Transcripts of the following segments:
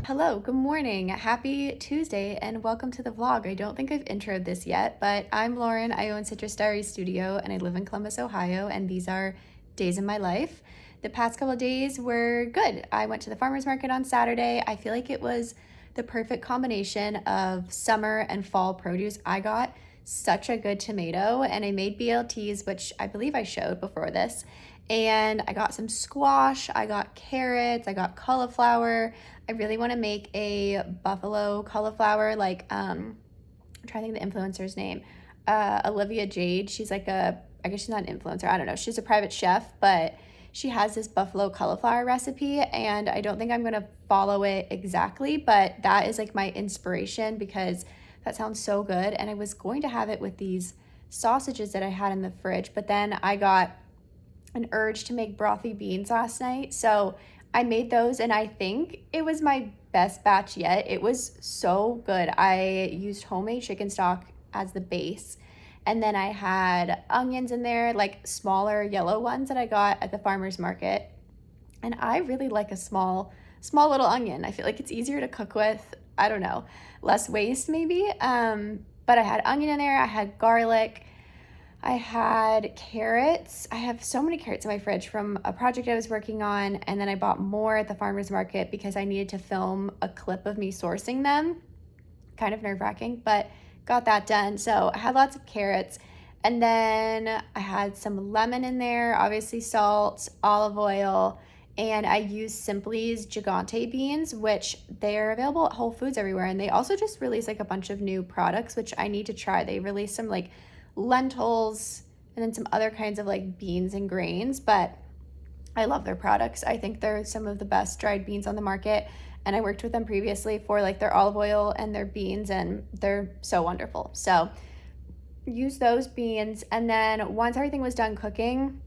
Hello, good morning, happy Tuesday, and welcome to the vlog. I don't think I've introed this yet, but I'm Lauren. I own Diaries Studio and I live in Columbus, Ohio, and these are days in my life. The past couple of days were good. I went to the farmer's market on Saturday. I feel like it was the perfect combination of summer and fall produce. I got such a good tomato and I made BLTs, which I believe I showed before this. And I got some squash, I got carrots, I got cauliflower. I really want to make a buffalo cauliflower, like I'm trying to think of the influencer's name. Olivia Jade. She's like I guess she's not an influencer. I don't know. She's a private chef, but she has this buffalo cauliflower recipe, and I don't think I'm gonna follow it exactly, but that is like my inspiration because that sounds so good. And I was going to have it with these sausages that I had in the fridge, but then I got an urge to make brothy beans last night. So I made those and I think it was my best batch yet. It was so good. I used homemade chicken stock as the base. And then I had onions in there, like smaller yellow ones that I got at the farmer's market. And I really like a small little onion. I feel like it's easier to cook with. I don't know, less waste maybe. But I had onion in there. I had garlic. I had carrots. I have so many carrots in my fridge from a project I was working on, and then I bought more at the farmer's market because I needed to film a clip of me sourcing them. Kind of nerve-wracking, but got that done. So I had lots of carrots, and then I had some lemon in there, obviously salt, olive oil, and I used SIMPLi's gigante beans, which they're available at Whole Foods everywhere, and they also just released like a bunch of new products, which I need to try. They released some like lentils and then some other kinds of like beans and grains, but I love their products. I think they're some of the best dried beans on the market, and I worked with them previously for like their olive oil and their beans, and they're so wonderful. So use those beans, and then once everything was done cooking,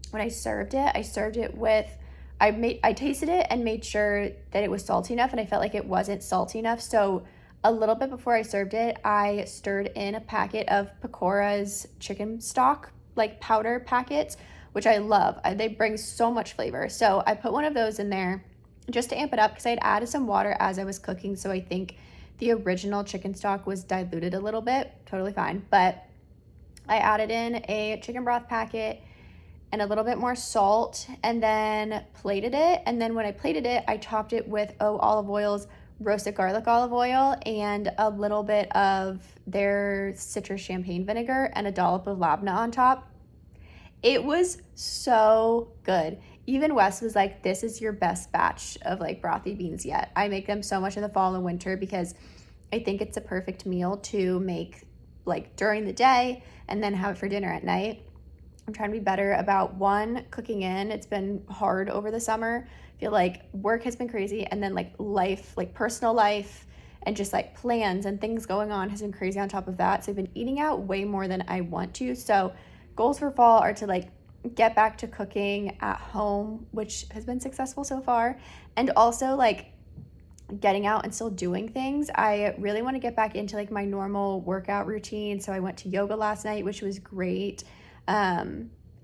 when I served it with I tasted it and made sure that it was salty enough, and I felt like it wasn't salty enough. So a little bit before I served it, I stirred in a packet of Pikora's chicken stock, like powder packets, which I love. They bring so much flavor. So I put one of those in there just to amp it up because I had added some water as I was cooking. So I think the original chicken stock was diluted a little bit, totally fine. But I added in a chicken broth packet and a little bit more salt, and then plated it. And then when I plated it, I topped it with olive oils, roasted garlic olive oil, and a little bit of their citrus champagne vinegar and a dollop of labneh on top. It was so good. Even Wes was like, this is your best batch of like brothy beans yet. I make them so much in the fall and winter because I think it's a perfect meal to make like during the day and then have it for dinner at night. I'm trying to be better about cooking in. It's been hard over the summer. I feel like work has been crazy, and then like life, like personal life and just like plans and things going on has been crazy on top of that. So I've been eating out way more than I want to. So goals for fall are to like get back to cooking at home, which has been successful so far, and also like getting out and still doing things. I really want to get back into like my normal workout routine. So I went to yoga last night, which was great.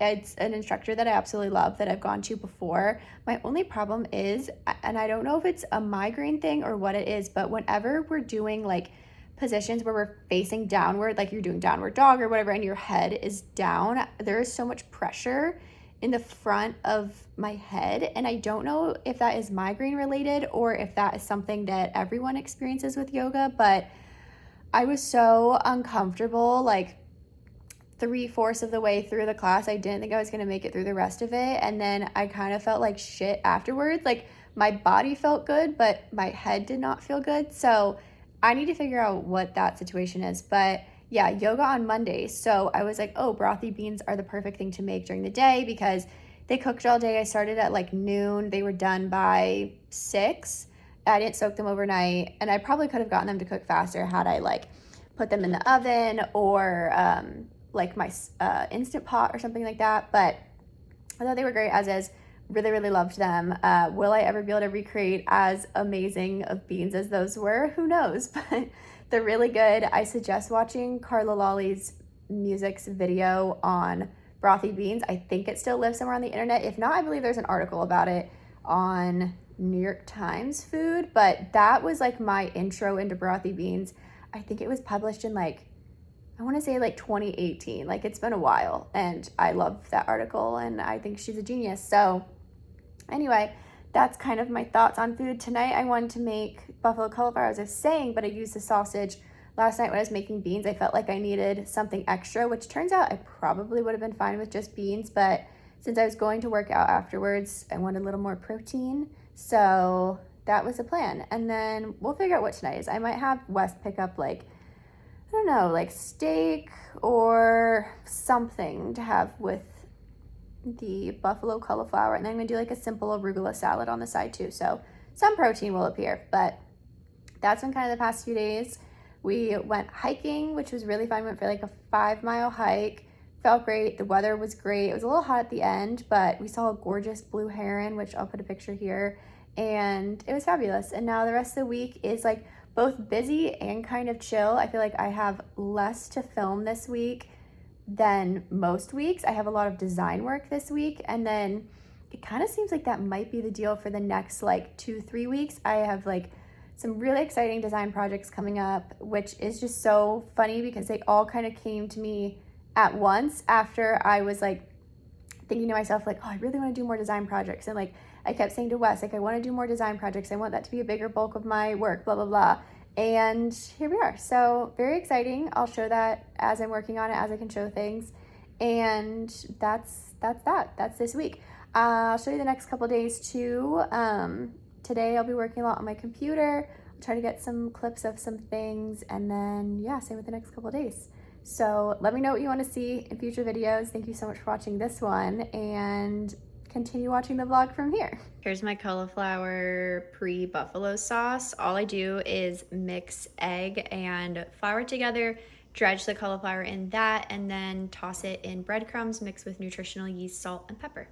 It's an instructor that I absolutely love that I've gone to before. My only problem is, and I don't know if it's a migraine thing or what it is, but whenever we're doing like positions where we're facing downward, like you're doing downward dog or whatever, and your head is down, there is so much pressure in the front of my head. And I don't know if that is migraine related or if that is something that everyone experiences with yoga, but I was so uncomfortable, like 3/4 of the way through the class. I didn't think I was going to make it through the rest of it. And then I kind of felt like shit afterwards. Like my body felt good, but my head did not feel good. So I need to figure out what that situation is. But yeah, yoga on Mondays. So I was like, oh, brothy beans are the perfect thing to make during the day because they cooked all day. I started at like noon. They were done by 6. I didn't soak them overnight. And I probably could have gotten them to cook faster had I like put them in the oven or like my Instant Pot or something like that. But I thought they were great as is. Really, really loved them. Will I ever be able to recreate as amazing of beans as those were? Who knows? But they're really good. I suggest watching Carla Lawley's music's video on brothy beans. I think it still lives somewhere on the internet. If not, I believe there's an article about it on New York Times food, but that was like my intro into brothy beans. I think it was published in like, I want to say like 2018. Like it's been a while, and I love that article and I think she's a genius. So anyway, that's kind of my thoughts on food. Tonight I wanted to make buffalo cauliflower, as I was saying, but I used the sausage. Last night when I was making beans, I felt like I needed something extra, which turns out I probably would have been fine with just beans, but since I was going to work out afterwards, I wanted a little more protein. So that was the plan. And then we'll figure out what tonight is. I might have Wes pick up like, I don't know, like steak or something to have with the buffalo cauliflower. And then I'm gonna do like a simple arugula salad on the side too. So some protein will appear, but that's been kind of the past few days. We went hiking, which was really fun. We went for like a 5-mile hike. Felt great. The weather was great. It was a little hot at the end, but we saw a gorgeous blue heron, which I'll put a picture here, and it was fabulous. And now the rest of the week is like both busy and kind of chill. I feel like I have less to film this week than most weeks. I have a lot of design work this week, and then it kind of seems like that might be the deal for the next like 2-3 weeks. I have like some really exciting design projects coming up, which is just so funny because they all kind of came to me at once after I was like thinking to myself like, oh, I really want to do more design projects. And like I kept saying to Wes, like, I want to do more design projects. I want that to be a bigger bulk of my work, blah, blah, blah. And here we are. So very exciting. I'll show that as I'm working on it, as I can show things. And that's that. That's this week. I'll show you the next couple days too. Today I'll be working a lot on my computer. I'll try to get some clips of some things, and then yeah, same with the next couple days. So let me know what you want to see in future videos. Thank you so much for watching this one, and continue watching the vlog from here. Here's my cauliflower pre-buffalo sauce. All I do is mix egg and flour together, dredge the cauliflower in that, and then toss it in breadcrumbs mixed with nutritional yeast, salt, and pepper.